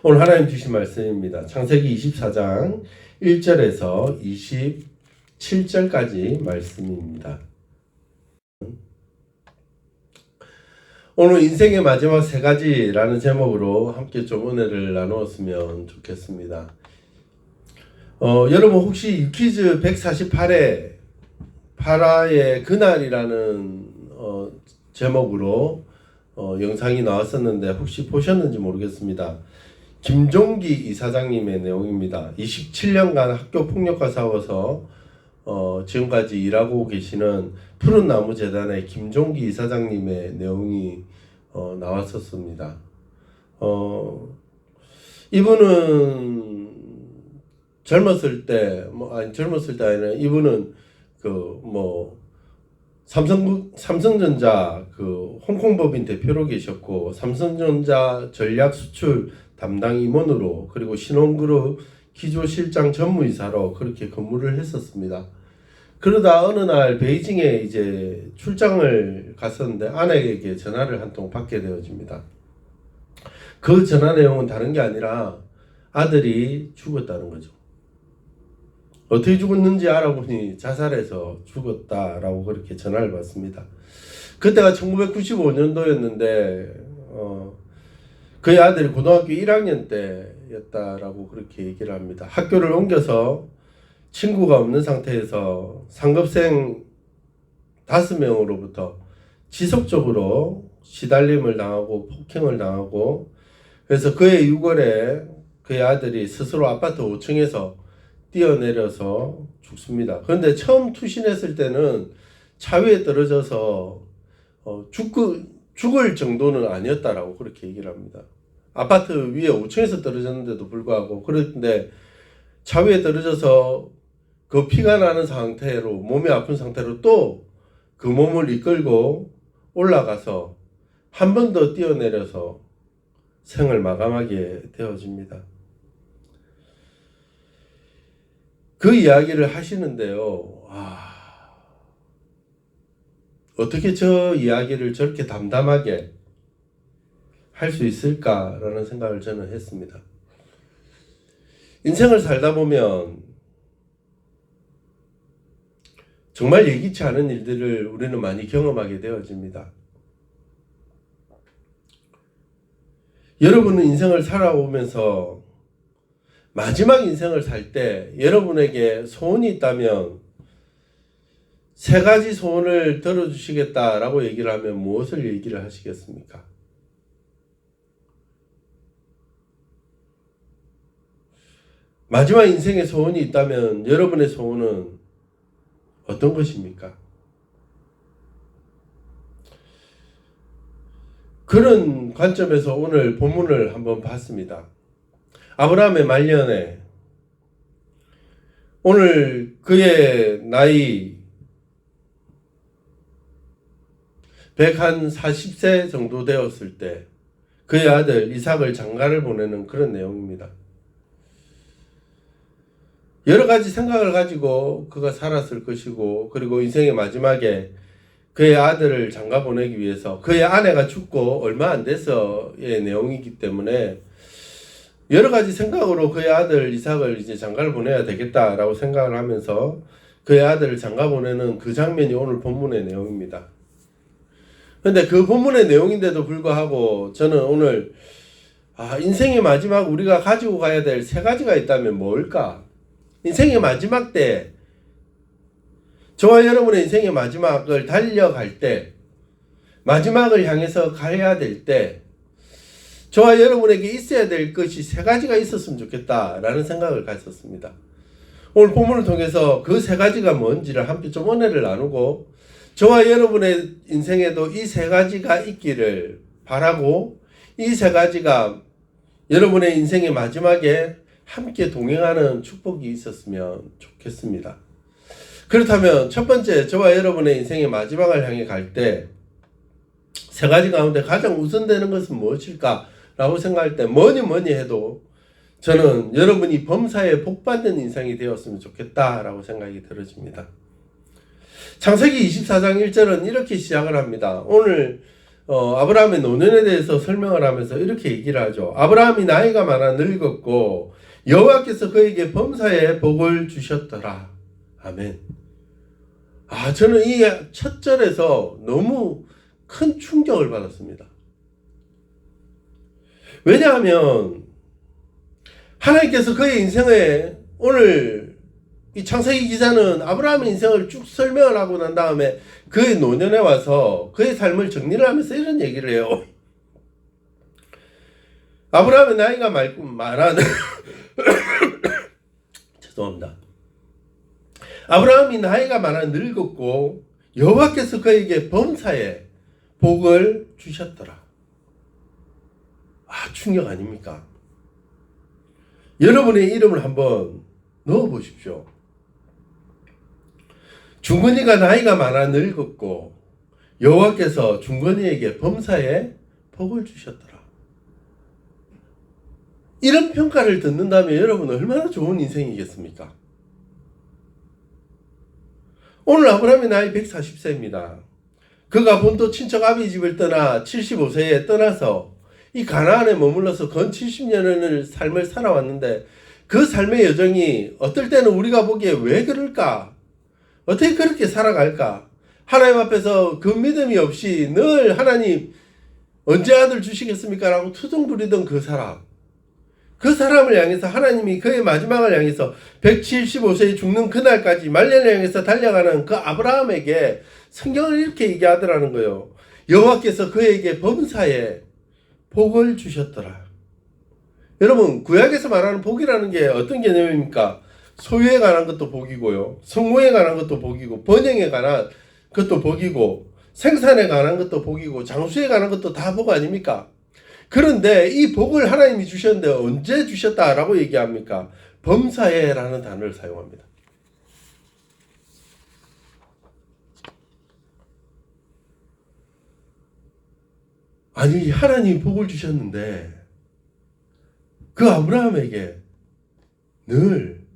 오늘 하나님 주신 말씀입니다. 창세기 24장 1절에서 27절까지 말씀입니다. 오늘 인생의 마지막 세 가지라는 제목으로 함께 좀 은혜를 나누었으면 좋겠습니다. 여러분 혹시 유퀴즈 148회 파라의 그날이라는 제목으로 영상이 나왔었는데 혹시 보셨는지 모르겠습니다. 김종기 이사장님의 내용입니다. 27년간 학교 폭력과 싸워서 지금까지 일하고 계시는 푸른 나무 재단의 김종기 이사장님의 내용이 나왔었습니다. 이분은 젊었을 때 아니라 이분은 삼성전자 홍콩법인 대표로 계셨고, 삼성전자 전략 수출 담당 임원으로, 그리고 신혼그룹 기조실장 전무이사로 그렇게 근무를 했었습니다. 그러다 어느 날 베이징에 이제 출장을 갔었는데 아내에게 전화를 한 통 받게 되어집니다. 그 전화 내용은 다른 게 아니라 아들이 죽었다는 거죠. 어떻게 죽었는지 알아보니 자살해서 죽었다라고 그렇게 전화를 받습니다. 그때가 1995년도였는데 그의 아들이 고등학교 1학년 때였다라고 그렇게 얘기를 합니다. 학교를 옮겨서 친구가 없는 상태에서 상급생 5명으로부터 지속적으로 시달림을 당하고 폭행을 당하고, 그래서 그의 유골에 그의 아들이 스스로 아파트 5층에서 뛰어내려서 죽습니다. 그런데 처음 투신했을 때는 차 위에 떨어져서 죽을 정도는 아니었다라고 그렇게 얘기를 합니다. 아파트 위에 5층에서 떨어졌는데도 불구하고, 그런데 차 위에 떨어져서 그 피가 나는 상태로, 몸이 아픈 상태로 또 그 몸을 이끌고 올라가서 한 번 더 뛰어내려서 생을 마감하게 되어집니다. 그 이야기를 하시는데요. 어떻게 저 이야기를 저렇게 담담하게 할 수 있을까라는 생각을 저는 했습니다. 인생을 살다 보면 정말 예기치 않은 일들을 우리는 많이 경험하게 되어집니다. 여러분은 인생을 살아오면서 마지막 인생을 살 때 여러분에게 소원이 있다면 3가지 소원을 들어주시겠다라고 얘기를 하면 무엇을 얘기를 하시겠습니까? 마지막 인생의 소원이 있다면 여러분의 소원은 어떤 것입니까? 그런 관점에서 오늘 본문을 한번 봤습니다. 아브라함의 말년에, 오늘 그의 나이 140세 정도 되었을 때 그의 아들 이삭을 장가를 보내는 그런 내용입니다. 여러 가지 생각을 가지고 그가 살았을 것이고, 그리고 인생의 마지막에 그의 아들을 장가 보내기 위해서, 그의 아내가 죽고 얼마 안 돼서의 내용이기 때문에 여러 가지 생각으로 그의 아들 이삭을 이제 장가를 보내야 되겠다라고 생각을 하면서 그의 아들을 장가 보내는 그 장면이 오늘 본문의 내용입니다. 그런데 그 본문의 내용인데도 불구하고 저는 오늘 인생의 마지막 우리가 가지고 가야 될 3가지가 있다면 뭘까? 인생의 마지막 때, 저와 여러분의 인생의 마지막을 달려갈 때, 마지막을 향해서 가야 될 때, 저와 여러분에게 있어야 될 것이 3가지가 있었으면 좋겠다라는 생각을 가졌습니다. 오늘 본문을 통해서 그 3가지가 뭔지를 함께 좀 은혜를 나누고, 저와 여러분의 인생에도 이 3가지가 있기를 바라고, 이 3가지가 여러분의 인생의 마지막에 함께 동행하는 축복이 있었으면 좋겠습니다. 그렇다면 첫 번째, 저와 여러분의 인생의 마지막을 향해 갈 때 3가지 가운데 가장 우선되는 것은 무엇일까? 라고 생각할 때 뭐니 해도 저는 여러분이 범사에 복받는 인생이 되었으면 좋겠다라고 생각이 들어집니다. 창세기 24장 1절은 이렇게 시작을 합니다. 오늘 아브라함의 노년에 대해서 설명을 하면서 이렇게 얘기를 하죠. 아브라함이 나이가 많아 늙었고 여호와께서 그에게 범사에 복을 주셨더라. 아멘. 저는 이 첫 절에서 너무 큰 충격을 받았습니다. 왜냐하면 하나님께서 그의 인생에 오늘 이 창세기 기자는 아브라함의 인생을 쭉 설명을 하고 난 다음에 그의 노년에 와서 그의 삶을 정리를 하면서 이런 얘기를 해요. 아브라함의 나이가 많아 죄송합니다. 아브라함이 나이가 많아 늙었고 여호와께서 그에게 범사에 복을 주셨더라. 충격 아닙니까? 여러분의 이름을 한번 넣어 보십시오. 중건이가 나이가 많아 늙었고 여호와께서 중건이에게 범사에 복을 주셨더라. 이런 평가를 듣는다면 여러분은 얼마나 좋은 인생이겠습니까? 오늘 아브라함의 나이 140세입니다. 그가 본토 친척 아비 집을 떠나 75세에 떠나서 이 가나안에 머물러서 건 70년을 삶을 살아왔는데 그 삶의 여정이 어떨 때는 우리가 보기에 왜 그럴까? 어떻게 그렇게 살아갈까? 하나님 앞에서 그 믿음이 없이 늘 하나님 언제 아들 주시겠습니까? 라고 투정 부리던 그 사람. 그 사람을 향해서 하나님이 그의 마지막을 향해서 175세에 죽는 그날까지 말년을 향해서 달려가는 그 아브라함에게 성경을 이렇게 얘기하더라는 거예요. 여호와께서 그에게 범사에 복을 주셨더라. 여러분, 구약에서 말하는 복이라는 게 어떤 개념입니까? 소유에 관한 것도 복이고요. 성공에 관한 것도 복이고, 번영에 관한 것도 복이고, 생산에 관한 것도 복이고, 장수에 관한 것도 다 복 아닙니까? 그런데 이 복을 하나님이 주셨는데 언제 주셨다라고 얘기합니까? 범사에라는 단어를 사용합니다. 아니, 하나님이 복을 주셨는데 그 아브라함에게 늘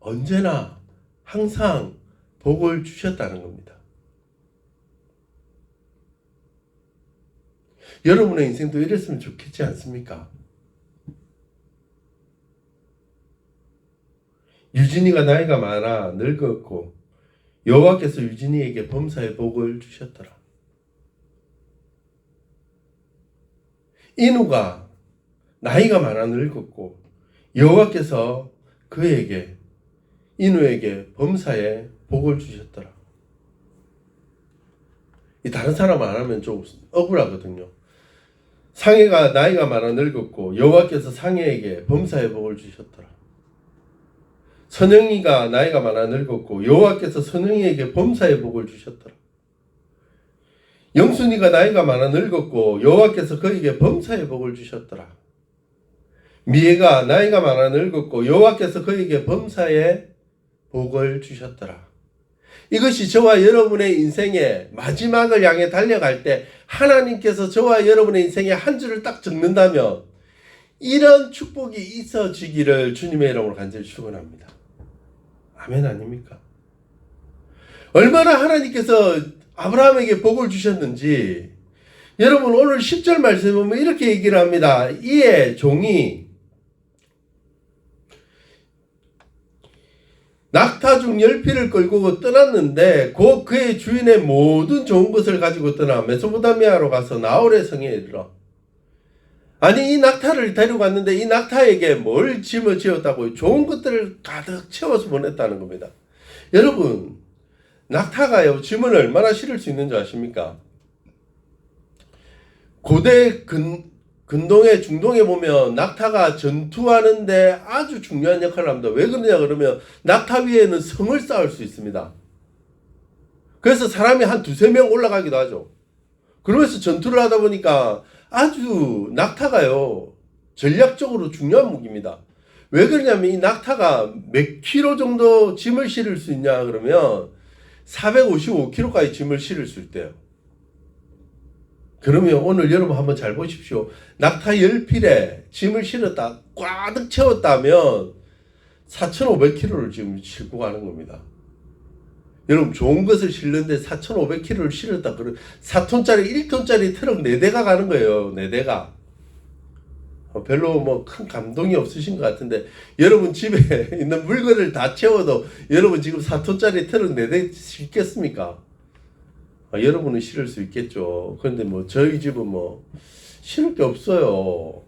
언제나 항상 복을 주셨다는 겁니다. 여러분의 인생도 이랬으면 좋겠지 않습니까? 유진이가 나이가 많아 늙었고 여호와께서 유진이에게 범사에 복을 주셨더라. 인우가 나이가 많아 늙었고 여호와께서 그에게 인우에게 범사에 복을 주셨더라. 이 다른 사람 안 하면 좀 억울하거든요. 상해가 나이가 많아 늙었고 여호와께서 상해에게 범사에 복을 주셨더라. 선영이가 나이가 많아 늙었고 여호와께서 선영이에게 범사에 복을 주셨더라. 영순이가 나이가 많아 늙었고 여호와께서 그에게 범사에 복을 주셨더라. 미애가 나이가 많아 늙었고 여호와께서 그에게 범사에 복을 주셨더라. 이것이 저와 여러분의 인생의 마지막을 향해 달려갈 때 하나님께서 저와 여러분의 인생의 한 줄을 딱 적는다면 이런 축복이 있어지기를 주님의 이름으로 간절히 축원합니다. 아멘 아닙니까? 얼마나 하나님께서 아브라함에게 복을 주셨는지 여러분 오늘 10절 말씀에 보면 이렇게 얘기를 합니다. 이에 종이 낙타 중 10匹를 끌고 떠났는데 곧 그의 주인의 모든 좋은 것을 가지고 떠나 메소포타미아로 가서 나홀의 성에 이르러. 아니 이 낙타를 데려갔는데 이 낙타에게 뭘 짐을 지었다고? 좋은 것들을 가득 채워서 보냈다는 겁니다. 여러분 낙타가요 짐을 얼마나 실을 수 있는 줄 아십니까? 고대 근동에 중동에 보면 낙타가 전투하는데 아주 중요한 역할을 합니다. 왜 그러냐 그러면 낙타 위에는 성을 쌓을 수 있습니다. 그래서 사람이 한 두세 명 올라가기도 하죠. 그러면서 전투를 하다 보니까 아주 낙타가요 전략적으로 중요한 무기입니다. 왜 그러냐면 이 낙타가 몇 킬로 정도 짐을 실을 수 있냐 그러면 455kg까지 짐을 실을 수 있대요. 그러면 오늘 여러분 한번 잘 보십시오. 낙타 10필에 짐을 실었다, 꽉 채웠다면 4,500kg를 지금 싣고 가는 겁니다. 여러분 좋은 것을 실는데 4,500kg를 실었다. 그런 4톤짜리 1톤짜리 트럭 4대가 가는 거예요. 4대가. 별로 뭐 큰 감동이 없으신 것 같은데 여러분 집에 있는 물건을 다 채워도 여러분 지금 4톤짜리 트럭 4대 실겠습니까? 여러분은 실을 수 있겠죠. 그런데 뭐 저희 집은 뭐 실을 게 없어요.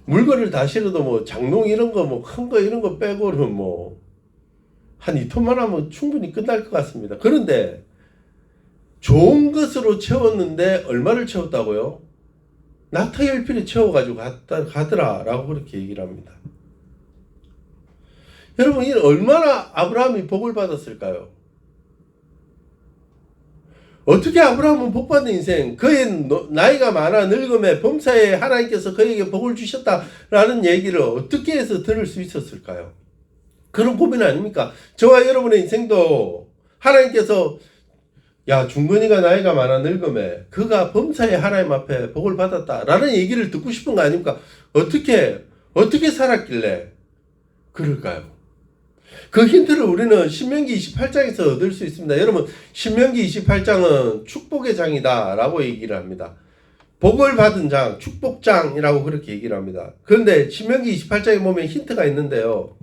물건을 다 실어도 뭐 장롱 이런 거 뭐 큰 거 이런 거 빼고는 뭐 한 2톤만 하면 충분히 끝날 것 같습니다. 그런데 좋은 것으로 채웠는데 얼마를 채웠다고요? 낙타열필에 채워가지고 가더라라고 그렇게 얘기를 합니다. 여러분 이 얼마나 아브라함이 복을 받았을까요? 어떻게 아브라함은 복받는 인생, 그의 나이가 많아 늙음에 범사에 하나님께서 그에게 복을 주셨다라는 얘기를 어떻게 해서 들을 수 있었을까요? 그런 고민 아닙니까? 저와 여러분의 인생도 하나님께서 야 중건이가 나이가 많아 늙음에 그가 범사에 하나님 앞에 복을 받았다라는 얘기를 듣고 싶은 거 아닙니까? 어떻게 살았길래 그럴까요? 그 힌트를 우리는 신명기 28장에서 얻을 수 있습니다. 여러분 신명기 28장은 축복의 장이다 라고 얘기를 합니다. 복을 받은 장, 축복장이라고 그렇게 얘기를 합니다. 그런데 신명기 28장에 보면 힌트가 있는데요.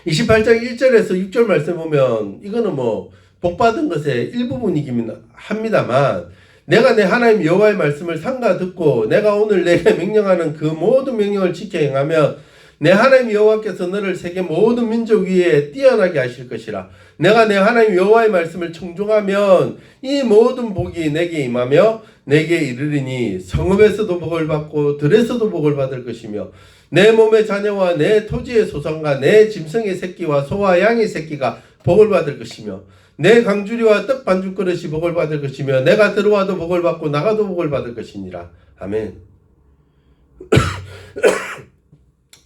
28장 1절에서 6절 말씀 보면 이거는 뭐 복받은 것의 일부분이긴 합니다만 내가 내 하나님 여호와의 말씀을 삼가 듣고 내가 오늘 내게 명령하는 그 모든 명령을 지켜 행하면 내 하나님 여호와께서 너를 세계 모든 민족 위에 뛰어나게 하실 것이라. 내가 내 하나님 여호와의 말씀을 청종하면 이 모든 복이 내게 임하며 내게 이르리니 성읍에서도 복을 받고 들에서도 복을 받을 것이며 내 몸의 자녀와 내 토지의 소산과 내 짐승의 새끼와 소와 양의 새끼가 복을 받을 것이며 내 강주리와 떡 반죽 그릇이 복을 받을 것이며 내가 들어와도 복을 받고 나가도 복을 받을 것이니라. 아멘.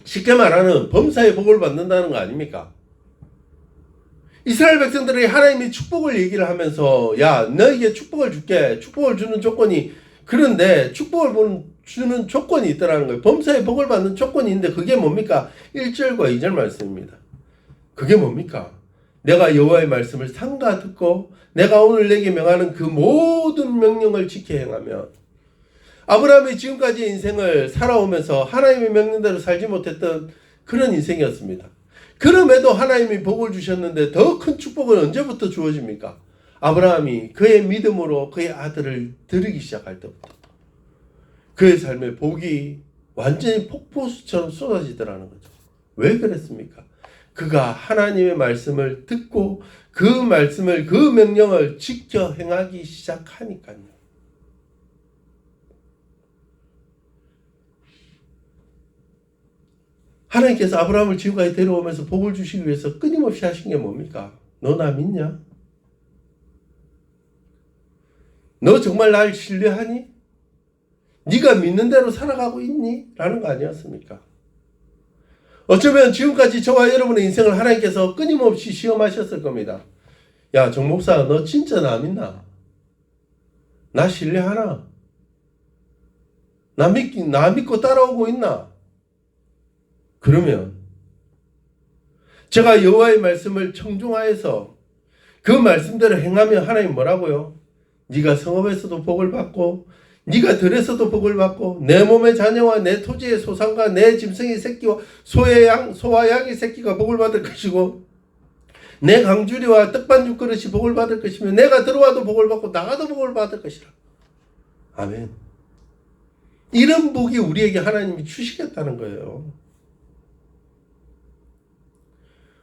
쉽게 말하는 범사에 복을 받는다는 거 아닙니까? 이스라엘 백성들이 하나님이 축복을 얘기를 하면서 야 너에게 축복을 줄게. 축복을 주는 조건이 그런데 축복을 주는 조건이 있더라는 거예요. 범사에 복을 받는 조건이 있는데 그게 뭡니까? 1절과 2절 말씀입니다. 그게 뭡니까? 내가 여호와의 말씀을 삼가 듣고 내가 오늘 내게 명하는 그 모든 명령을 지켜 행하면 아브라함이 지금까지 인생을 살아오면서 하나님의 명령대로 살지 못했던 그런 인생이었습니다. 그럼에도 하나님이 복을 주셨는데 더 큰 축복은 언제부터 주어집니까? 아브라함이 그의 믿음으로 그의 아들을 드리기 시작할 때부터 그의 삶의 복이 완전히 폭포수처럼 쏟아지더라는 거죠. 왜 그랬습니까? 그가 하나님의 말씀을 듣고 그 말씀을 그 명령을 지켜 행하기 시작하니까요. 하나님께서 아브라함을 지금까지 데려오면서 복을 주시기 위해서 끊임없이 하신 게 뭡니까? 너 나 믿냐? 너 정말 날 신뢰하니? 네가 믿는 대로 살아가고 있니? 라는 거 아니었습니까? 어쩌면 지금까지 저와 여러분의 인생을 하나님께서 끊임없이 시험하셨을 겁니다. 야, 정 목사, 너 진짜 나 믿나? 나 신뢰하나? 나 믿고 따라오고 있나? 그러면 제가 여호와의 말씀을 청종하여서 그 말씀대로 행하면 하나님 뭐라고요? 네가 성읍에서도 복을 받고 네가 들에서도 복을 받고 내 몸의 자녀와 내 토지의 소산과 내 짐승의 새끼와 소와 양의 새끼가 복을 받을 것이고 내 강주리와 떡반죽 그릇이 복을 받을 것이며 내가 들어와도 복을 받고 나가도 복을 받을 것이라. 아멘. 이런 복이 우리에게 하나님이 주시겠다는 거예요.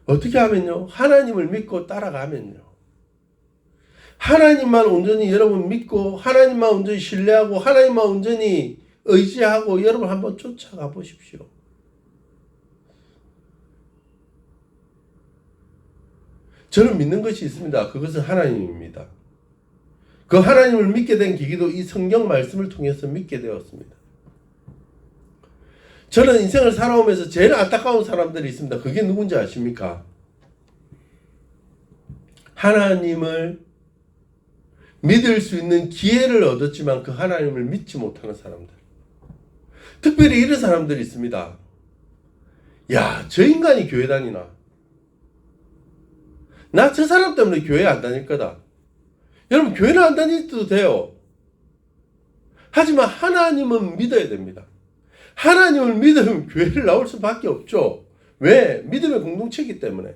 어떻게 하면요? 하나님을 믿고 따라가면요. 하나님만 온전히 여러분 믿고 하나님만 온전히 신뢰하고 하나님만 온전히 의지하고 여러분 한번 쫓아가 보십시오. 저는 믿는 것이 있습니다. 그것은 하나님입니다. 그 하나님을 믿게 된 계기도 이 성경 말씀을 통해서 믿게 되었습니다. 저는 인생을 살아오면서 제일 안타까운 사람들이 있습니다. 그게 누군지 아십니까? 하나님을 믿을 수 있는 기회를 얻었지만 그 하나님을 믿지 못하는 사람들. 특별히 이런 사람들이 있습니다. 야, 저 인간이 교회 다니나? 나 저 사람 때문에 교회 안 다닐 거다. 여러분, 교회는 안 다니도 돼요. 하지만 하나님은 믿어야 됩니다. 하나님을 믿으면 교회를 나올 수밖에 없죠. 왜? 믿음의 공동체이기 때문에.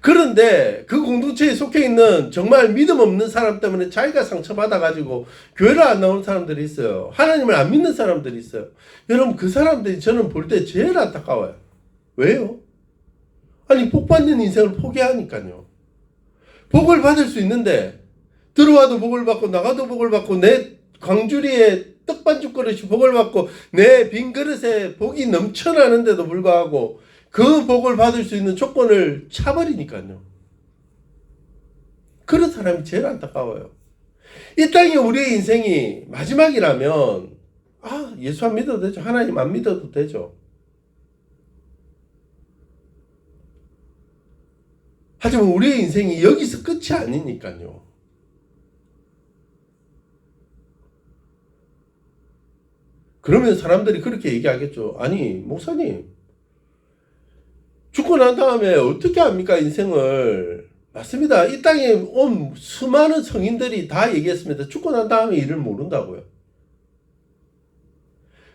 그런데 그 공동체에 속해 있는 정말 믿음 없는 사람 때문에 자기가 상처받아가지고 교회를 안 나오는 사람들이 있어요. 하나님을 안 믿는 사람들이 있어요. 여러분, 그 사람들이 저는 볼 때 제일 안타까워요. 왜요? 아니, 복 받는 인생을 포기하니까요. 복을 받을 수 있는데 들어와도 복을 받고 나가도 복을 받고 내 광주리에 떡반죽 그릇이 복을 받고 내 빈 그릇에 복이 넘쳐나는데도 불구하고 그 복을 받을 수 있는 조건을 차버리니까요. 그런 사람이 제일 안타까워요. 이 땅에 우리의 인생이 마지막이라면 예수 안 믿어도 되죠. 하나님 안 믿어도 되죠. 하지만 우리의 인생이 여기서 끝이 아니니까요. 그러면 사람들이 그렇게 얘기하겠죠. 아니, 목사님, 죽고 난 다음에 어떻게 합니까, 인생을? 맞습니다. 이 땅에 온 수많은 성인들이 다 얘기했습니다. 죽고 난 다음에 일을 모른다고요.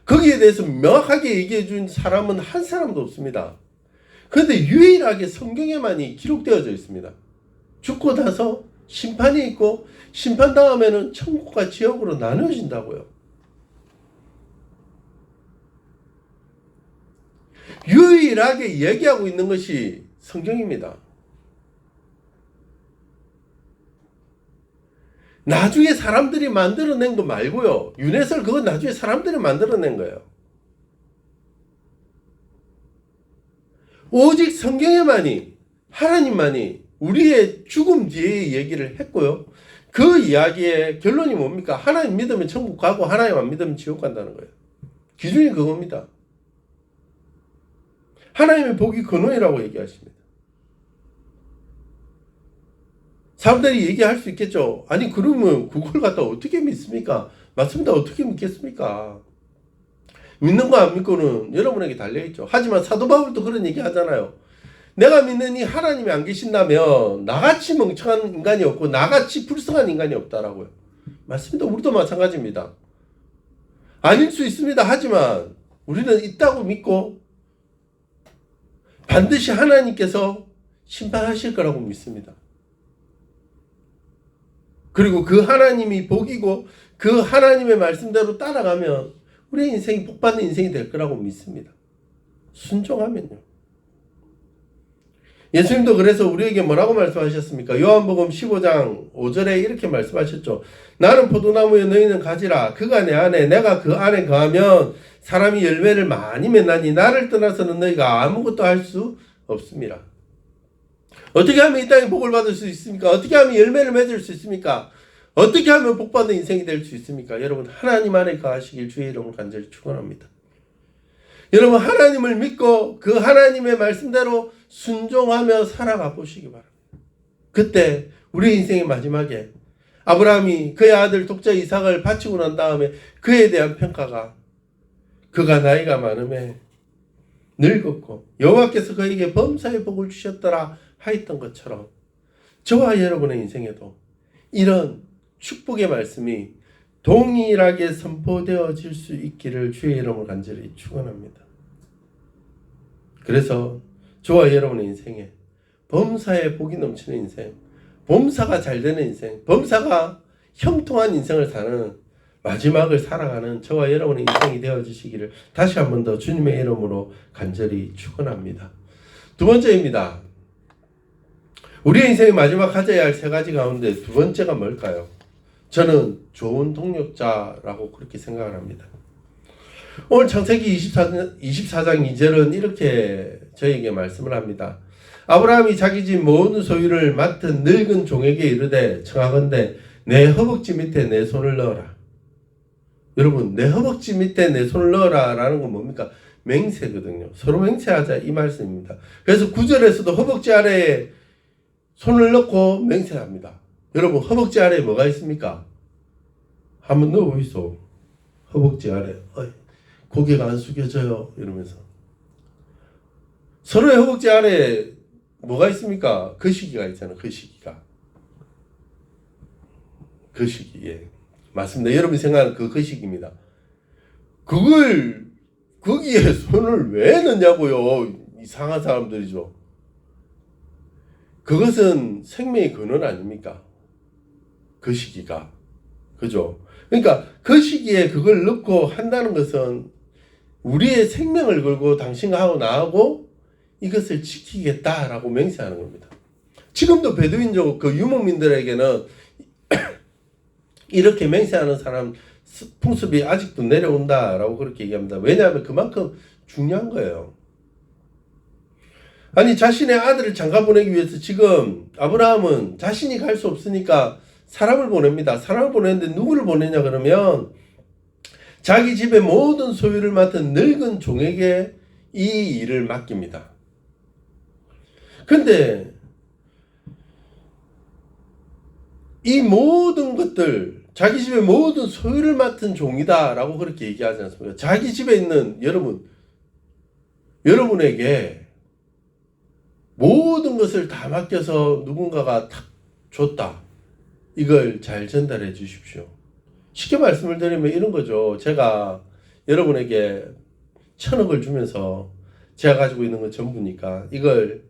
거기에 대해서 명확하게 얘기해 준 사람은 한 사람도 없습니다. 그런데 유일하게 성경에만이 기록되어져 있습니다. 죽고 나서 심판이 있고 심판 다음에는 천국과 지옥으로 나누어진다고요. 유일하게 얘기하고 있는 것이 성경입니다. 나중에 사람들이 만들어낸 거 말고요. 윤회설 그건 나중에 사람들이 만들어낸 거예요. 오직 성경에만이 하나님만이 우리의 죽음 뒤에 얘기를 했고요. 그 이야기의 결론이 뭡니까? 하나님 믿으면 천국 가고 하나님 안 믿으면 지옥 간다는 거예요. 기준이 그겁니다. 하나님의 복이 근원이라고 얘기하십니다. 사람들이 얘기할 수 있겠죠. 아니 그러면 그걸 갖다 어떻게 믿습니까? 맞습니다. 어떻게 믿겠습니까? 믿는 거 안 믿고는 여러분에게 달려있죠. 하지만 사도 바울도 그런 얘기 하잖아요. 내가 믿는 이 하나님이 안 계신다면 나같이 멍청한 인간이 없고 나같이 불쌍한 인간이 없다라고요. 맞습니다. 우리도 마찬가지입니다. 아닐 수 있습니다. 하지만 우리는 있다고 믿고 반드시 하나님께서 심판하실 거라고 믿습니다. 그리고 그 하나님이 복이고 그 하나님의 말씀대로 따라가면 우리의 인생이 복받는 인생이 될 거라고 믿습니다. 순종하면요. 예수님도 그래서 우리에게 뭐라고 말씀하셨습니까? 요한복음 15장 5절에 이렇게 말씀하셨죠. 나는 포도나무에 너희는 가지라. 그가 내 안에 내가 그 안에 거하면 사람이 열매를 많이 맺나니 나를 떠나서는 너희가 아무것도 할 수 없습니다. 어떻게 하면 이 땅에 복을 받을 수 있습니까? 어떻게 하면 열매를 맺을 수 있습니까? 어떻게 하면 복받는 인생이 될 수 있습니까? 여러분 하나님 안에 거하시길 주의 이름으로 간절히 축원합니다. 여러분 하나님을 믿고 그 하나님의 말씀대로 순종하며 살아가 보시기 바랍니다. 그때 우리 인생의 마지막에 아브라함이 그의 아들 독자 이삭을 바치고 난 다음에 그에 대한 평가가 그가 나이가 많음에 늙었고 여호와께서 그에게 범사의 복을 주셨더라 하였던 것처럼 저와 여러분의 인생에도 이런 축복의 말씀이 동일하게 선포되어질 수 있기를 주의 이름으로 간절히 축원합니다. 그래서 저와 여러분의 인생에 범사의 복이 넘치는 인생, 범사가 잘 되는 인생, 범사가 형통한 인생을 사는 마지막을 살아가는 저와 여러분의 인생이 되어주시기를 다시 한 번 더 주님의 이름으로 간절히 축원합니다. 두 번째입니다. 우리의 인생의 마지막 가져야 할 세 가지 가운데 두 번째가 뭘까요? 저는 좋은 동력자라고 그렇게 생각을 합니다. 오늘 창세기 24장 2절은 이렇게 저에게 말씀을 합니다. 아브라함이 자기 집 모든 소유를 맡은 늙은 종에게 이르되 청하건대 내 허벅지 밑에 내 손을 넣어라. 여러분 내 허벅지 밑에 내 손을 넣어라 라는 건 뭡니까? 맹세거든요. 서로 맹세하자 이 말씀입니다. 그래서 9절에서도 허벅지 아래에 손을 넣고 맹세합니다. 여러분 허벅지 아래에 뭐가 있습니까? 한번 넣어보이소. 허벅지 아래 고개가 안 숙여져요 이러면서 서로의 허벅지 아래 뭐가 있습니까? 그 시기가 있잖아요. 그 시기가. 그 시기에. 맞습니다. 여러분이 생각하는 그 시기입니다. 그걸 거기에 손을 왜 넣냐고요. 이상한 사람들이죠. 그것은 생명의 근원 아닙니까? 그 시기가. 그죠? 그러니까 그 시기에 그걸 넣고 한다는 것은 우리의 생명을 걸고 당신과 하고 나하고 이것을 지키겠다라고 맹세하는 겁니다. 지금도 베두인족 그 유목민들에게는 이렇게 맹세하는 사람 풍습이 아직도 내려온다라고 그렇게 얘기합니다. 왜냐하면 그만큼 중요한 거예요. 아니 자신의 아들을 장가 보내기 위해서 지금 아브라함은 자신이 갈 수 없으니까 사람을 보냅니다. 사람을 보내는데 누구를 보내냐 그러면 자기 집의 모든 소유를 맡은 늙은 종에게 이 일을 맡깁니다. 근데 이 모든 것들 자기 집의 모든 소유를 맡은 종이다 라고 그렇게 얘기하지 않습니까? 자기 집에 있는 여러분에게 모든 것을 다 맡겨서 누군가가 탁 줬다. 이걸 잘 전달해 주십시오. 쉽게 말씀을 드리면 이런 거죠. 제가 여러분에게 1,000억을 주면서 제가 가지고 있는 건 전부니까 이걸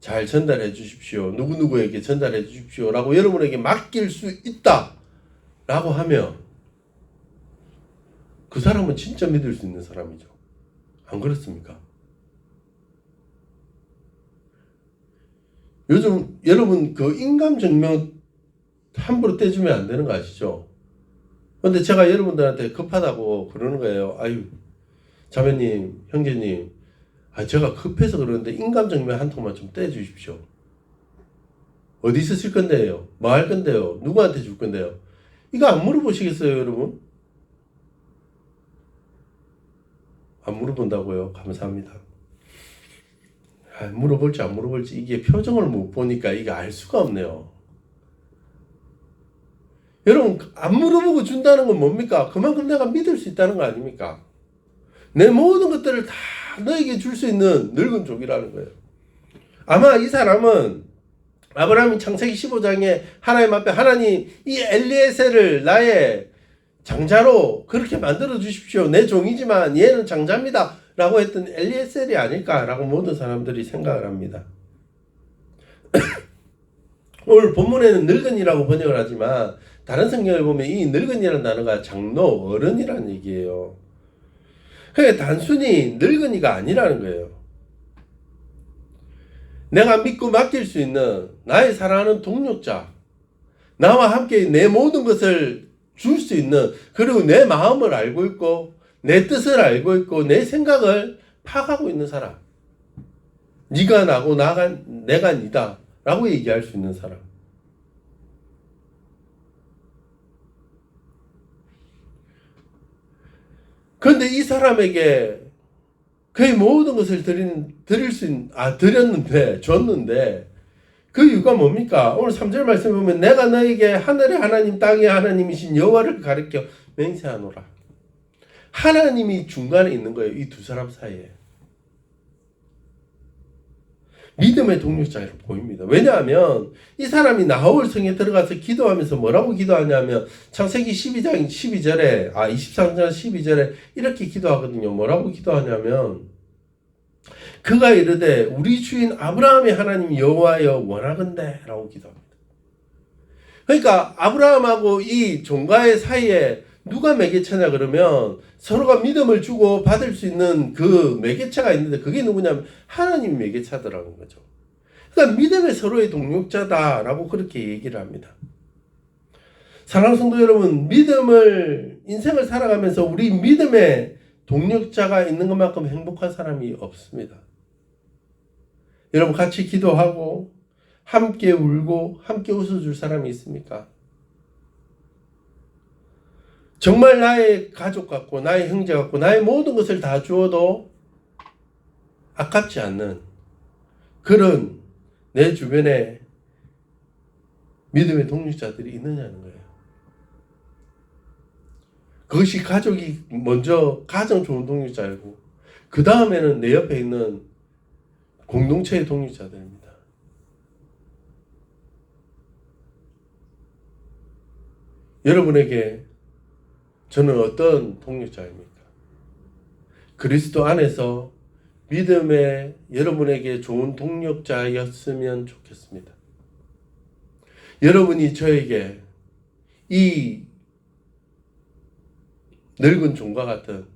잘 전달해 주십시오. 누구누구에게 전달해 주십시오. 라고 여러분에게 맡길 수 있다. 라고 하면 그 사람은 진짜 믿을 수 있는 사람이죠. 안 그렇습니까? 요즘 여러분 그 인감증명 함부로 떼주면 안 되는 거 아시죠? 근데 제가 여러분들한테 급하다고 그러는 거예요. 아유, 자매님, 형제님, 제가 급해서 그러는데 인감증명 한 통만 좀 떼주십시오. 어디서 쓸 건데요? 뭐 할 건데요? 누구한테 줄 건데요? 이거 안 물어보시겠어요, 여러분? 안 물어본다고요? 감사합니다. 물어볼지 안 물어볼지 이게 표정을 못 보니까 이게 알 수가 없네요. 여러분 안 물어보고 준다는 건 뭡니까? 그만큼 내가 믿을 수 있다는 거 아닙니까? 내 모든 것들을 다 너에게 줄 수 있는 늙은 족이라는 거예요. 아마 이 사람은 아브라함이 창세기 15장에 하나님 앞에 하나님 이 엘리에셀을 나의 장자로 그렇게 만들어 주십시오. 내 종이지만 얘는 장자입니다. 라고 했던 엘리에셀이 아닐까라고 모든 사람들이 생각을 합니다. 오늘 본문에는 늙은이라고 번역을 하지만 다른 성경을 보면 이 늙은이라는 단어가 장로, 어른이라는 얘기예요. 그러니까 단순히 늙은이가 아니라는 거예요. 내가 믿고 맡길 수 있는 나의 사랑하는 동력자, 나와 함께 내 모든 것을 줄 수 있는, 그리고 내 마음을 알고 있고 내 뜻을 알고 있고 내 생각을 파악하고 있는 사람. 네가 나고 내가 니다 라고 얘기할 수 있는 사람. 그런데 이 사람에게 그의 모든 것을 줬는데 그 이유가 뭡니까? 오늘 3절 말씀 보면 내가 너에게 하늘의 하나님 땅의 하나님이신 여호와를 가리켜 맹세하노라. 하나님이 중간에 있는 거예요. 이 두 사람 사이에. 믿음의 동력자로 보입니다. 왜냐하면 이 사람이 나홀 성에 들어가서 기도하면서 뭐라고 기도하냐면 창세기 12장 12절에 23장 12절에 이렇게 기도하거든요. 뭐라고 기도하냐면 그가 이르되 우리 주인 아브라함의 하나님 여호와여 원하건대 라고 기도합니다. 그러니까 아브라함하고 이 종가의 사이에 누가 매개체냐 그러면 서로가 믿음을 주고 받을 수 있는 그 매개체가 있는데 그게 누구냐면 하나님 매개체더라는 거죠. 그러니까 믿음의 서로의 동력자다라고 그렇게 얘기를 합니다. 사랑하는 성도 여러분, 인생을 살아가면서 우리 믿음의 동력자가 있는 것만큼 행복한 사람이 없습니다. 여러분 같이 기도하고 함께 울고 함께 웃어줄 사람이 있습니까? 정말 나의 가족 같고 나의 형제 같고 나의 모든 것을 다 주어도 아깝지 않는 그런 내 주변에 믿음의 동력자들이 있느냐는 거예요. 그것이 가족이 먼저 가장 좋은 동력자이고 그 다음에는 내 옆에 있는 공동체의 동력자들입니다. 여러분에게 저는 어떤 동력자입니까? 그리스도 안에서 믿음의 여러분에게 좋은 동력자였으면 좋겠습니다. 여러분이 저에게 이 늙은 종과 같은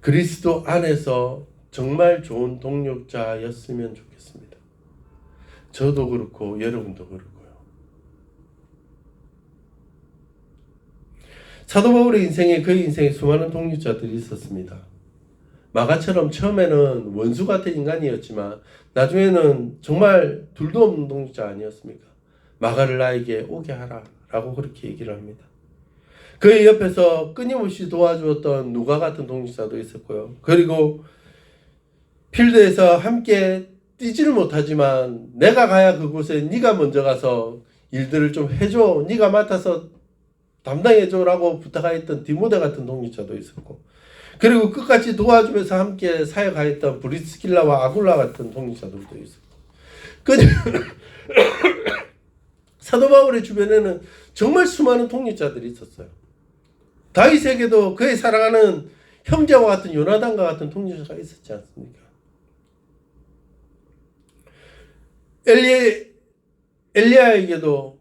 그리스도 안에서 정말 좋은 동력자였으면 좋겠습니다. 저도 그렇고 여러분도 그렇고요. 사도 바울의 인생에 그의 인생에 수많은 동력자들이 있었습니다. 마가처럼 처음에는 원수 같은 인간이었지만 나중에는 정말 둘도 없는 동력자 아니었습니까? 마가를 나에게 오게 하라 라고 그렇게 얘기를 합니다. 그의 옆에서 끊임없이 도와주었던 누가 같은 동력자도 있었고요. 그리고 필드에서 함께 뛰지를 못하지만 내가 가야 그곳에 네가 먼저 가서 일들을 좀 해줘, 네가 맡아서 담당해줘라고 부탁하였던 디모데 같은 동력자도 있었고, 그리고 끝까지 도와주면서 함께 사역하였던 브리스길라와 아굴라 같은 동력자들도 있었고, 사도 바울의 주변에는 정말 수많은 동력자들이 있었어요. 다윗에게도 그의 사랑하는 형제와 같은 요나단과 같은 동력자가 있었지 않습니까? 엘리야에게도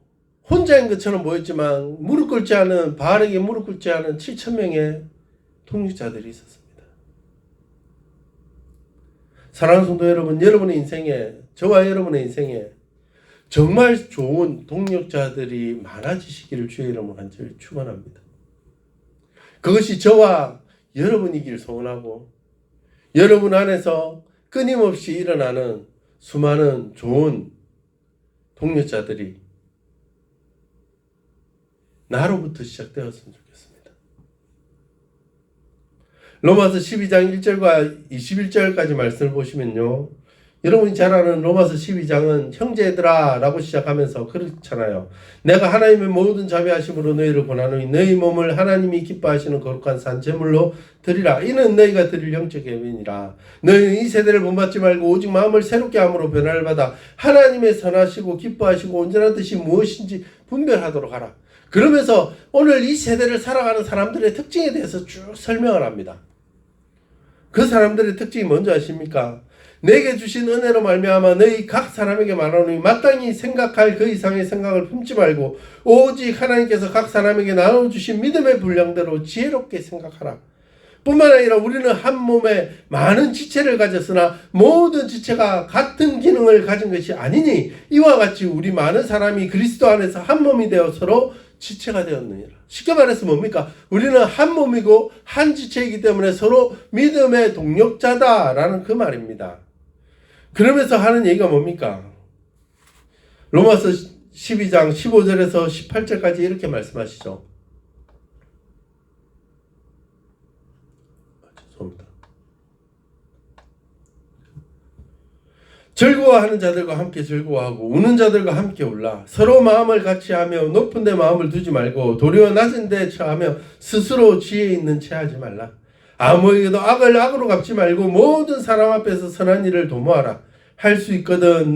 혼자인 것처럼 보였지만 무릎 꿇지 않은, 바알에게 무릎 꿇지 않은 7,000명의 동력자들이 있었습니다. 사랑하는 성도 여러분, 여러분의 인생에, 저와 여러분의 인생에 정말 좋은 동력자들이 많아지시기를 주의 이름으로 간절히 축원합니다. 그것이 저와 여러분이길 소원하고, 여러분 안에서 끊임없이 일어나는 수많은 좋은 동력자들이 나로부터 시작되었으면 좋겠습니다. 로마서 12장 1절과 21절까지 말씀을 보시면요, 여러분이 잘 아는 로마서 12장은 형제들아 라고 시작하면서 그렇잖아요. 내가 하나님의 모든 자비하심으로 너희를 권하노니 너희 몸을 하나님이 기뻐하시는 거룩한 산 제물로 드리라. 이는 너희가 드릴 영적 예배니라. 너희는 이 세대를 본받지 말고 오직 마음을 새롭게 함으로 변화를 받아 하나님의 선하시고 기뻐하시고 온전한 뜻이 무엇인지 분별하도록 하라. 그러면서 오늘 이 세대를 살아가는 사람들의 특징에 대해서 쭉 설명을 합니다. 그 사람들의 특징이 뭔지 아십니까? 내게 주신 은혜로 말미암아 너희 각 사람에게 말하노니 마땅히 생각할 그 이상의 생각을 품지 말고 오직 하나님께서 각 사람에게 나눠주신 믿음의 분량대로 지혜롭게 생각하라. 뿐만 아니라 우리는 한 몸에 많은 지체를 가졌으나 모든 지체가 같은 기능을 가진 것이 아니니 이와 같이 우리 많은 사람이 그리스도 안에서 한 몸이 되어 서로 지체가 되었느니라. 쉽게 말해서 뭡니까? 우리는 한 몸이고 한 지체이기 때문에 서로 믿음의 동력자다라는 그 말입니다. 그러면서 하는 얘기가 뭡니까? 로마서 12장 15절에서 18절까지 이렇게 말씀하시죠. 죄송합니다. 즐거워하는 자들과 함께 즐거워하고 우는 자들과 함께 울라. 서로 마음을 같이 하며 높은 데 마음을 두지 말고 도리어 낮은 데 처하며 스스로 지혜 있는 채 하지 말라. 아무에게도 악을 악으로 갚지 말고 모든 사람 앞에서 선한 일을 도모하라. 할 수 있거든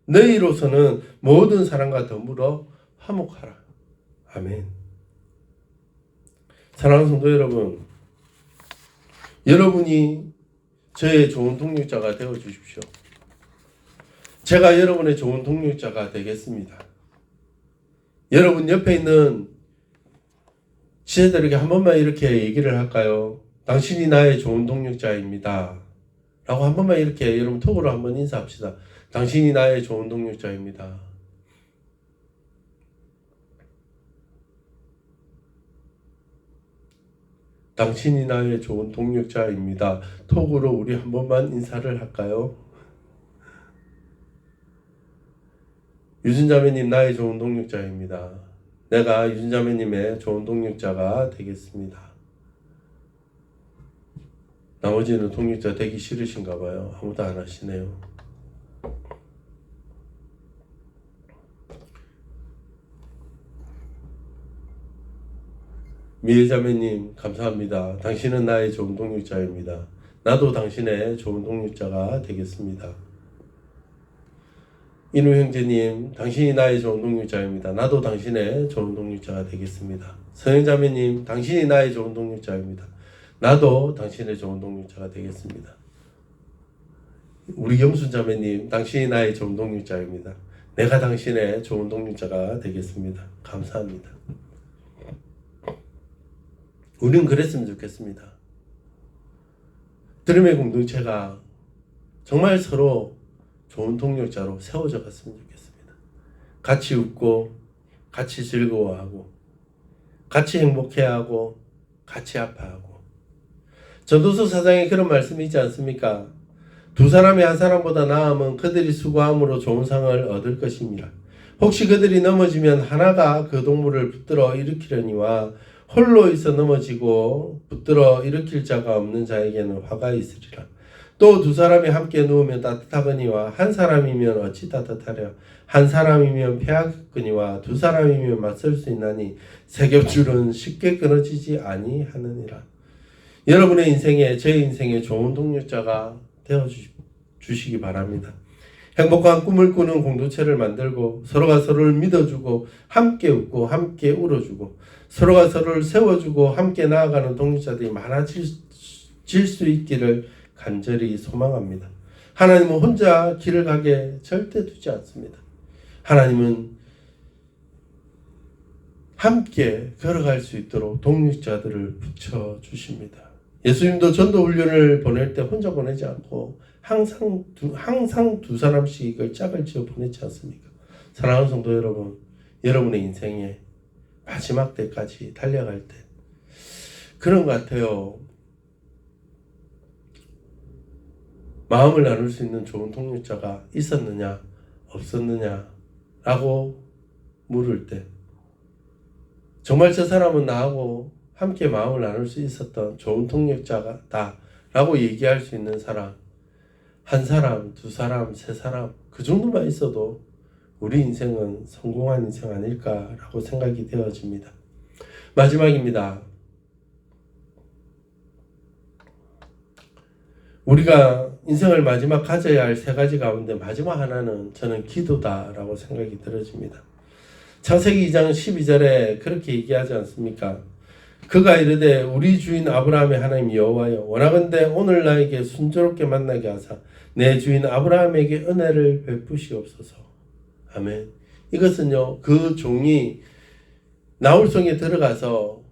너희로서는 모든 사람과 더불어 화목하라. 아멘. 사랑하는 성도 여러분, 여러분이 저의 좋은 동력자가 되어 주십시오. 제가 여러분의 좋은 동력자가 되겠습니다. 여러분 옆에 있는 지체들에게 한 번만 이렇게 얘기를 할까요? 당신이 나의 좋은 동력자입니다. 라고 한 번만 이렇게 여러분 톡으로 한번 인사합시다. 당신이 나의 좋은 동력자입니다. 당신이 나의 좋은 동력자입니다. 톡으로 우리 한 번만 인사를 할까요? 유진자매님 나의 좋은 동력자입니다. 내가 유진자매님의 좋은 동력자가 되겠습니다. 나머지는 동력자 되기 싫으신가 봐요. 아무도 안 하시네요. 미애자매님 감사합니다. 당신은 나의 좋은 동력자입니다. 나도 당신의 좋은 동력자가 되겠습니다. 인우 형제님, 당신이 나의 좋은 동력자입니다. 나도 당신의 좋은 동력자가 되겠습니다. 서영자매님, 당신이 나의 좋은 동력자입니다. 나도 당신의 좋은 동력자가 되겠습니다. 우리 영순자매님, 당신이 나의 좋은 동력자입니다. 내가 당신의 좋은 동력자가 되겠습니다. 감사합니다. 우리는 그랬으면 좋겠습니다. 드림의 공동체가 정말 서로 좋은 동력자로 세워져 갔으면 좋겠습니다. 같이 웃고, 같이 즐거워하고, 같이 행복해하고, 같이 아파하고. 전도서 4장에 그런 말씀이 있지 않습니까? 두 사람이 한 사람보다 나으면 그들이 수고함으로 좋은 상을 얻을 것입니다. 혹시 그들이 넘어지면 하나가 그 동물을 붙들어 일으키려니와 홀로 있어 넘어지고 붙들어 일으킬 자가 없는 자에게는 화가 있으리라. 또 두 사람이 함께 누우면 따뜻하거니와 한 사람이면 어찌 따뜻하랴. 한 사람이면 패하겠거니와 두 사람이면 맞설 수 있나니 세 겹줄은 쉽게 끊어지지 아니하느니라. 여러분의 인생에, 제 인생에 좋은 동력자가 되어주시기 바랍니다. 행복한 꿈을 꾸는 공동체를 만들고 서로가 서로를 믿어주고 함께 웃고 함께 울어주고 서로가 서로를 세워주고 함께 나아가는 동력자들이 많아질 수 있기를 간절히 소망합니다. 하나님은 혼자 길을 가게 절대 두지 않습니다. 하나님은 함께 걸어갈 수 있도록 동력자들을 붙여주십니다. 예수님도 전도 훈련을 보낼 때 혼자 보내지 않고 항상 두 사람씩을 짝을 지어 보내지 않습니까? 사랑하는 성도 여러분, 여러분의 인생에 마지막 때까지 달려갈 때 그런 것 같아요. 마음을 나눌 수 있는 좋은 동력자가 있었느냐 없었느냐 라고 물을 때 정말 저 사람은 나하고 함께 마음을 나눌 수 있었던 좋은 동력자다 라고 얘기할 수 있는 사람, 한 사람, 두 사람, 세 사람, 그 정도만 있어도 우리 인생은 성공한 인생 아닐까라고 생각이 되어집니다. 마지막입니다. 우리가 인생을 마지막 가져야 할 세 가지 가운데 마지막 하나는 저는 기도다라고 생각이 들어집니다. 창세기 2장 12절에 그렇게 얘기하지 않습니까? 그가 이르되 우리 주인 아브라함의 하나님 여호와여 원하건대 오늘 나에게 순조롭게 만나게 하사 내 주인 아브라함에게 은혜를 베푸시옵소서. 아멘. 이것은요, 그 종이 나홀성에 들어가서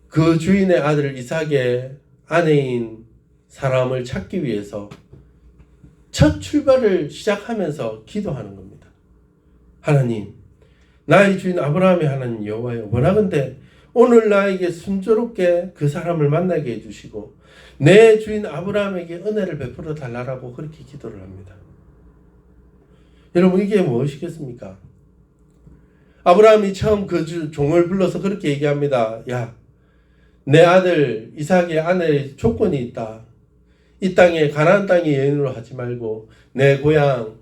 그 주인의 아들 이삭의 아내인 사람을 찾기 위해서 첫 출발을 시작하면서 기도하는 겁니다. 하나님, 나의 주인 아브라함의 하나님 여호와여 원하건대 오늘 나에게 순조롭게 그 사람을 만나게 해주시고 내 주인 아브라함에게 은혜를 베풀어 달라고 그렇게 기도를 합니다. 여러분, 이게 무엇이겠습니까? 아브라함이 처음 그 종을 불러서 그렇게 얘기합니다. 야, 내 아들 이삭의 아내의 조건이 있다. 이 땅에 가나안 땅의 여인으로 하지 말고 내 고향,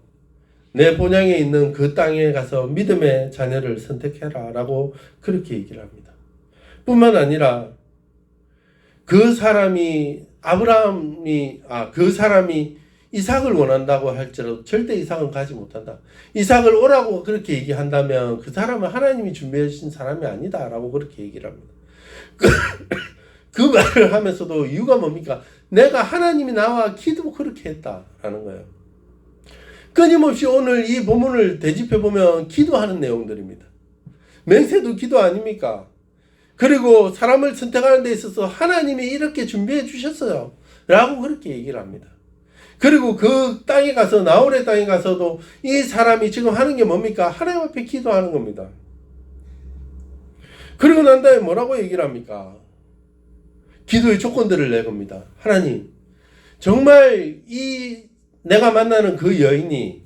내 본향에 있는 그 땅에 가서 믿음의 자녀를 선택해라 라고 그렇게 얘기를 합니다. 뿐만 아니라 그 사람이 이삭을 원한다고 할지라도 절대 이삭은 가지 못한다. 이삭을 오라고 그렇게 얘기한다면 그 사람은 하나님이 준비해 주신 사람이 아니다 라고 그렇게 얘기를 합니다. 그 말을 하면서도 이유가 뭡니까? 내가 하나님이 나와 기도 그렇게 했다라는 거예요. 끊임없이 오늘 이 본문을 되짚어보면 기도하는 내용들입니다. 맹세도 기도 아닙니까? 그리고 사람을 선택하는 데 있어서 하나님이 이렇게 준비해 주셨어요 라고 그렇게 얘기를 합니다. 그리고 그 땅에 가서 나홀의 땅에 가서도 이 사람이 지금 하는 게 뭡니까? 하나님 앞에 기도하는 겁니다. 그리고 난 다음에 뭐라고 얘기를 합니까? 기도의 조건들을 내겁니다. 하나님, 정말 내가 만나는 그 여인이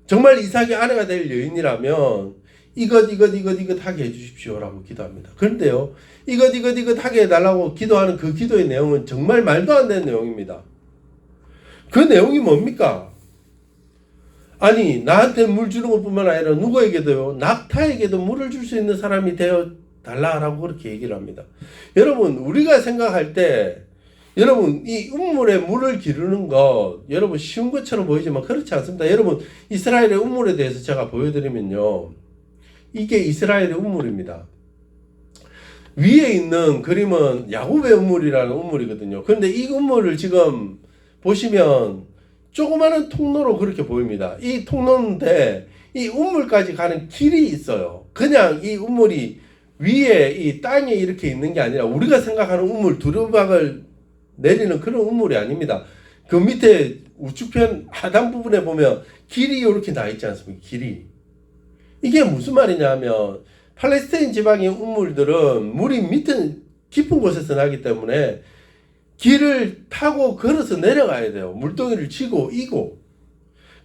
정말 이삭의 아내가 될 여인이라면 이것 하게 해주십시오라고 기도합니다. 그런데요, 이것 하게 해달라고 기도하는 그 기도의 내용은 정말 말도 안 되는 내용입니다. 그 내용이 뭡니까? 아니, 나한테 물 주는 것뿐만 아니라 누구에게도요, 낙타에게도 물을 줄 수 있는 사람이 되어 달라라고 그렇게 얘기를 합니다. 여러분, 우리가 생각할 때 여러분, 이 우물에 물을 기르는 것, 여러분 쉬운 것처럼 보이지만 그렇지 않습니다. 여러분, 이스라엘의 우물에 대해서 제가 보여드리면요. 이게 이스라엘의 우물입니다. 위에 있는 그림은 야곱의 우물이라는 우물이거든요. 그런데 이 우물을 지금 보시면 조그마한 통로로 그렇게 보입니다. 이 통로인데 이 우물까지 가는 길이 있어요. 그냥 이 우물이 위에 이 땅에 이렇게 있는 게 아니라 우리가 생각하는 우물 두루박을 내리는 그런 우물이 아닙니다. 그 밑에 우측편 하단 부분에 보면 길이 이렇게 나 있지 않습니까? 길이. 이게 무슨 말이냐 하면 팔레스타인 지방의 우물들은 물이 밑에 깊은 곳에서 나기 때문에 길을 타고 걸어서 내려가야 돼요. 물동이를 치고 이고.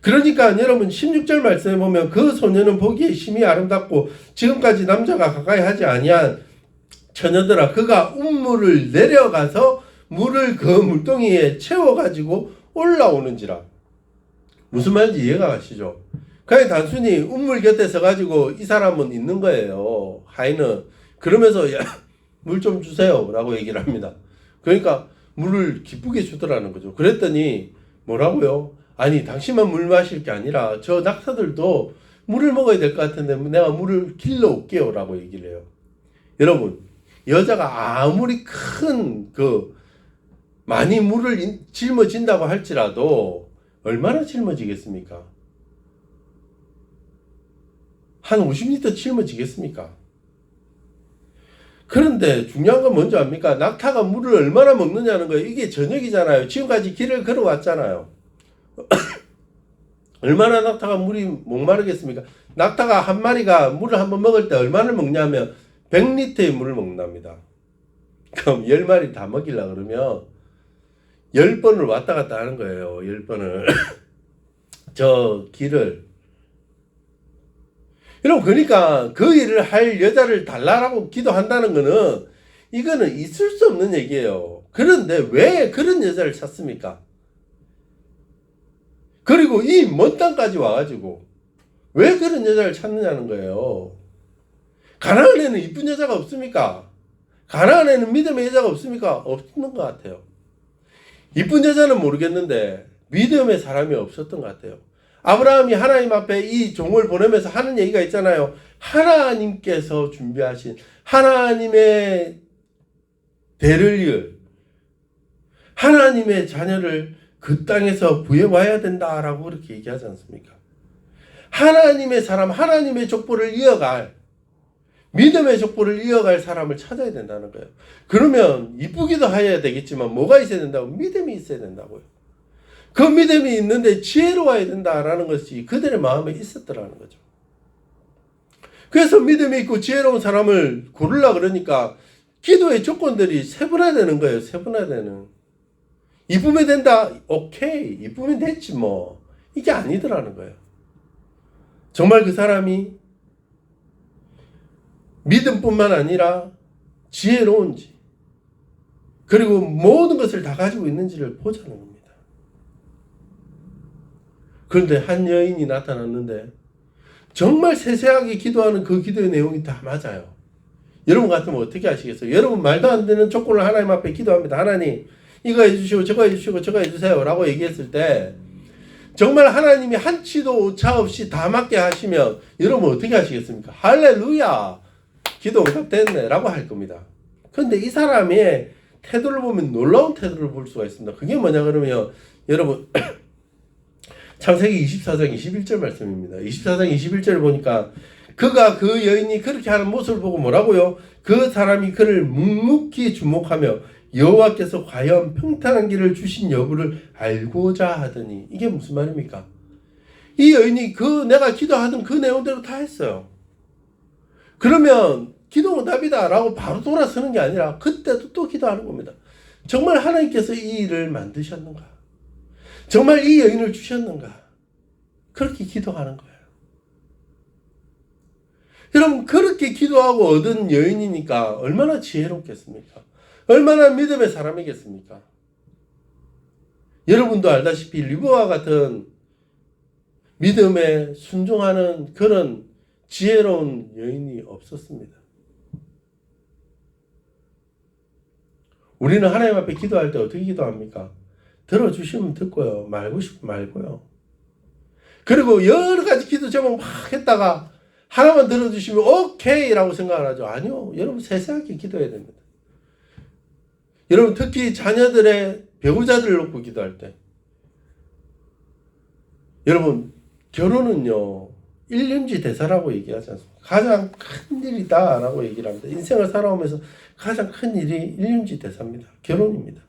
그러니까 여러분 16절 말씀에 보면 그 소녀는 보기에 심히 아름답고 지금까지 남자가 가까이 하지 아니한 처녀들아 그가 우물을 내려가서 물을 그 물동이에 채워가지고 올라오는지라. 무슨 말인지 이해가 가시죠? 그냥 단순히 우물 곁에 서가지고 이 사람은 있는 거예요. 하인은. 그러면서 물 좀 주세요 라고 얘기를 합니다. 그러니까 물을 기쁘게 주더라는 거죠. 그랬더니 뭐라고요? 아니 당신만 물 마실 게 아니라 저 낙타들도 물을 먹어야 될 것 같은데 내가 물을 길러 올게요 라고 얘기를 해요. 여러분 여자가 아무리 큰 많이 물을 짊어진다고 할지라도 얼마나 짊어지겠습니까? 한 50리터 짊어지겠습니까? 그런데 중요한 건 뭔지 압니까? 낙타가 물을 얼마나 먹느냐는 거예요. 이게 저녁이잖아요. 지금까지 길을 걸어왔잖아요. 얼마나 낙타가 물이 목마르겠습니까? 낙타가 한 마리가 물을 한번 먹을 때 얼마나 먹냐면 100리터의 물을 먹는답니다. 그럼 10마리 다 먹이려고 그러면 10번을 왔다 갔다 하는 거예요. 10번을. 저 길을. 여러분 그러니까 그 일을 할 여자를 달라라고 기도한다는 거는 이거는 있을 수 없는 얘기예요. 그런데 왜 그런 여자를 찾습니까? 그리고 이 먼 땅까지 와가지고 왜 그런 여자를 찾느냐는 거예요. 가나안에는 이쁜 여자가 없습니까? 가나안에는 믿음의 여자가 없습니까? 없는 것 같아요. 이쁜 여자는 모르겠는데 믿음의 사람이 없었던 것 같아요. 아브라함이 하나님 앞에 이 종을 보내면서 하는 얘기가 있잖아요. 하나님께서 준비하신 하나님의 대를 이을 하나님의 자녀를 그 땅에서 구해와야 된다라고 그렇게 얘기하지 않습니까? 하나님의 사람, 하나님의 족보를 이어갈 믿음의 족보를 이어갈 사람을 찾아야 된다는 거예요. 그러면 이쁘기도 해야 되겠지만 뭐가 있어야 된다고? 믿음이 있어야 된다고요. 그 믿음이 있는데 지혜로워야 된다라는 것이 그들의 마음에 있었더라는 거죠. 그래서 믿음이 있고 지혜로운 사람을 고르려 그러니까 기도의 조건들이 세분화되는 거예요. 세분화되는. 이쁘면 된다. 오케이. 이쁘면 됐지 뭐. 이게 아니더라는 거예요. 정말 그 사람이 믿음뿐만 아니라 지혜로운지 그리고 모든 것을 다 가지고 있는지를 보자는 겁니다. 그런데 한 여인이 나타났는데 정말 세세하게 기도하는 그 기도의 내용이 다 맞아요. 여러분 같으면 어떻게 하시겠어요? 여러분 말도 안 되는 조건을 하나님 앞에 기도합니다. 하나님 이거 해주시고 저거 해주시고 저거 해주세요 라고 얘기했을 때 정말 하나님이 한치도 오차 없이 다 맞게 하시면 여러분 어떻게 하시겠습니까? 할렐루야 기도 응답됐네 라고 할 겁니다. 그런데 이 사람의 태도를 보면 놀라운 태도를 볼 수가 있습니다. 그게 뭐냐 그러면 여러분 창세기 24장 21절 말씀입니다. 24장 21절을 보니까 그가 그 여인이 그렇게 하는 모습을 보고 뭐라고요? 그 사람이 그를 묵묵히 주목하며 여호와께서 과연 평탄한 길을 주신 여부를 알고자 하더니 이게 무슨 말입니까? 이 여인이 내가 기도하던 그 내용대로 다 했어요. 그러면 기도 응답이다 라고 바로 돌아서는 게 아니라 그때도 또 기도하는 겁니다. 정말 하나님께서 이 일을 만드셨는가? 정말 이 여인을 주셨는가? 그렇게 기도하는 거예요. 여러분 그렇게 기도하고 얻은 여인이니까 얼마나 지혜롭겠습니까? 얼마나 믿음의 사람이겠습니까? 여러분도 알다시피 리브와 같은 믿음에 순종하는 그런 지혜로운 여인이 없었습니다. 우리는 하나님 앞에 기도할 때 어떻게 기도합니까? 들어주시면 듣고요. 말고 싶으면 말고요. 그리고 여러 가지 기도 제목 막 했다가 하나만 들어주시면 오케이라고 생각을 하죠. 아니요. 여러분 세세하게 기도해야 됩니다. 여러분 특히 자녀들의 배우자들을 놓고 기도할 때 여러분 결혼은요. 일륜지 대사라고 얘기하지 않습니까? 가장 큰 일이다 라고 얘기를 합니다. 인생을 살아오면서 가장 큰 일이 일륜지 대사입니다. 결혼입니다.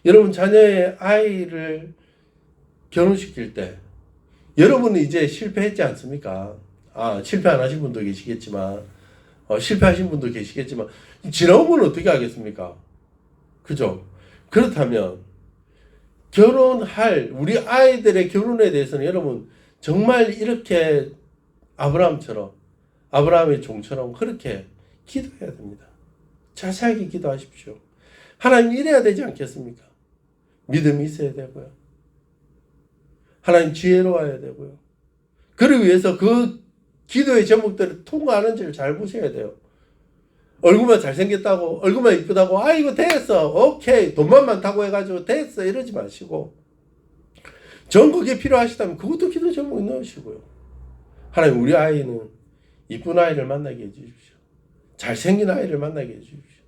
여러분 자녀의 아이를 결혼시킬 때 여러분은 이제 실패했지 않습니까? 실패 안 하신 분도 계시겠지만 실패하신 분도 계시겠지만 지나온 건 어떻게 하겠습니까? 그죠? 그렇다면 결혼할 우리 아이들의 결혼에 대해서는 여러분 정말 이렇게 아브라함의 종처럼 그렇게 기도해야 됩니다. 자세하게 기도하십시오. 하나님 이래야 되지 않겠습니까? 믿음이 있어야 되고요. 하나님 지혜로워야 되고요. 그러기 위해서 그 기도의 제목들을 통과하는지를 잘 보셔야 돼요. 얼굴만 잘생겼다고, 얼굴만 이쁘다고, 이거 됐어, 오케이, 돈만 많다고 해가지고 됐어, 이러지 마시고, 전 그게 필요하시다면 그것도 기도 제목에 넣으시고요. 하나님, 우리 아이는 이쁜 아이를 만나게 해주십시오. 잘생긴 아이를 만나게 해주십시오.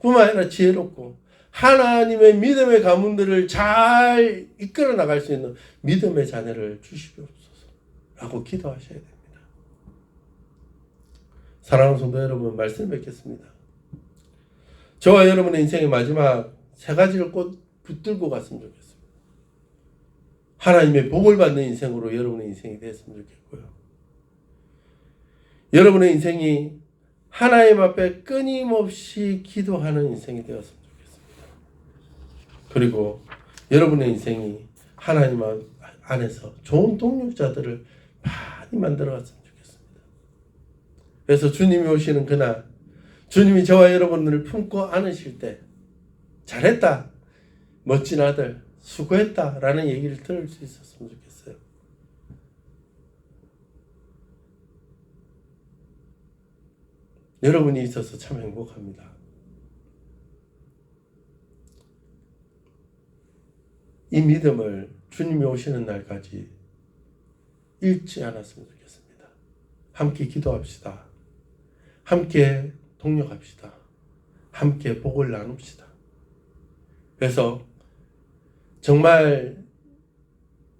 뿐만 아니라 지혜롭고, 하나님의 믿음의 가문들을 잘 이끌어 나갈 수 있는 믿음의 자녀를 주시옵소서 라고 기도하셔야 됩니다. 사랑하는 성도 여러분, 말씀 뵙겠습니다. 저와 여러분의 인생의 마지막 세 가지를 꼭 붙들고 갔으면 좋겠습니다. 하나님의 복을 받는 인생으로 여러분의 인생이 됐으면 좋겠고요. 여러분의 인생이 하나님 앞에 끊임없이 기도하는 인생이 되었으면 좋겠습니다. 그리고 여러분의 인생이 하나님 안에서 좋은 동력자들을 많이 만들어갔으면 좋겠습니다. 그래서 주님이 오시는 그날, 주님이 저와 여러분들을 품고 안으실 때 잘했다, 멋진 아들, 수고했다 라는 얘기를 들을 수 있었으면 좋겠어요. 여러분이 있어서 참 행복합니다. 이 믿음을 주님이 오시는 날까지 잃지 않았으면 좋겠습니다. 함께 기도합시다. 함께 동력합시다. 함께 복을 나눕시다. 그래서 정말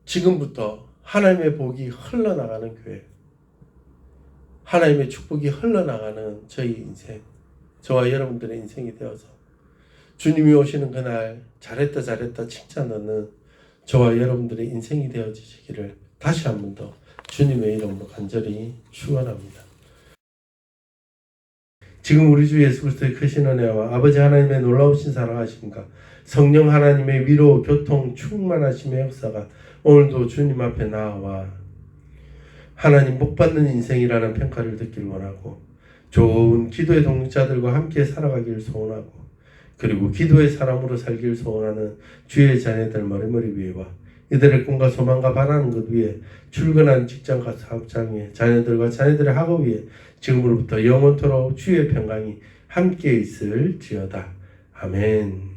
지금부터 하나님의 복이 흘러나가는 교회, 하나님의 축복이 흘러나가는 저희 인생, 저와 여러분들의 인생이 되어서 주님이 오시는 그날 잘했다 잘했다 칭찬 얻는 저와 여러분들의 인생이 되어지시기를 다시 한 번 더 주님의 이름으로 간절히 축원합니다. 지금 우리 주 예수 그리스도의 크신 은혜와 아버지 하나님의 놀라우신 사랑하심과 성령 하나님의 위로 교통 충만하심의 역사가 오늘도 주님 앞에 나와 하나님 복받는 인생이라는 평가를 듣길 원하고 좋은 기도의 동역자들과 함께 살아가길 소원하고 그리고 기도의 사람으로 살길 소원하는 주의 자녀들 머리머리 위에와 이들의 꿈과 소망과 바라는 것 위에 출근한 직장과 사업장 위에 자녀들과 자녀들의 학업 위에 지금으로부터 영원토록 주의 평강이 함께 있을지어다. 아멘.